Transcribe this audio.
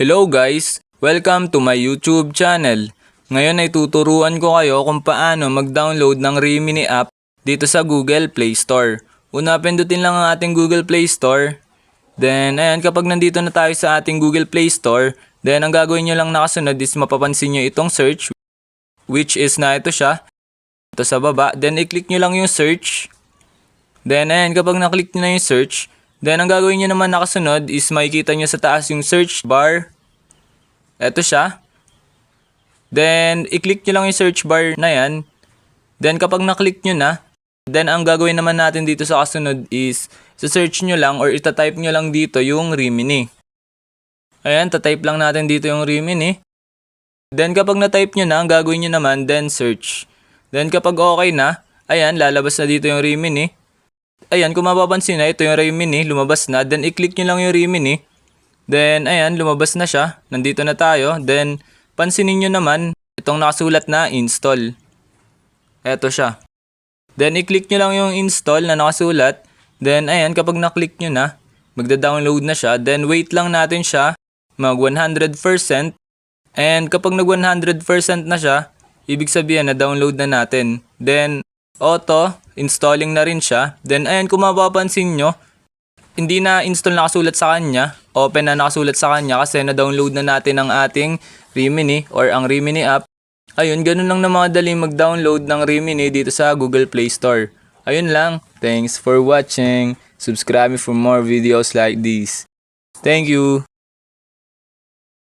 Hello guys! Welcome to my YouTube channel. Ngayon ay tuturuan ko kayo kung paano mag-download ng Rimini app dito sa Google Play Store. Una, pindutin lang ang ating Google Play Store. Then, ayan, kapag nandito na tayo sa ating Google Play Store, then ang gagawin nyo lang nakasunod is mapapansin nyo itong search, which is na ito siya. Ito sa baba. Then, i-click nyo lang yung search. Then, ayan, kapag na-click nyo na yung search, then, ang gagawin nyo naman nakasunod is makikita nyo sa taas yung search bar. Ito siya. Then, i-click nyo lang yung search bar na yan. Then, kapag na-click nyo na, then, ang gagawin naman natin dito sa kasunod is, search nyo lang or ita-type nyo lang dito yung Rimini. Ayan, ta-type lang natin dito yung Rimini. Then, kapag na-type nyo na, ang gagawin nyo naman, then search. Then, kapag okay na, ayan, lalabas na dito yung Rimini. Ayan, kung mapapansin na, ito yung Rimini, lumabas na. Then, i-click nyo lang yung Rimini. Then, ayan, lumabas na siya. Nandito na tayo. Then, pansinin nyo naman, itong nakasulat na install. Eto siya. Then, i-click nyo lang yung install na nakasulat. Then, ayan, kapag na-click nyo na, magda-download na siya. Then, wait lang natin siya, mag 100%. And, kapag nag 100% na siya, ibig sabihin na download na natin. Then, auto, installing na rin siya. Then, ayan, kung mapapansin nyo, hindi na install nakasulat sa kanya. Open na nakasulat sa kanya kasi na-download na natin ang ating Rimini or ang Rimini app. Ayun, ganun lang na mga dali mag-download ng Rimini dito sa Google Play Store. Ayun lang. Thanks for watching. Subscribe for more videos like this. Thank you.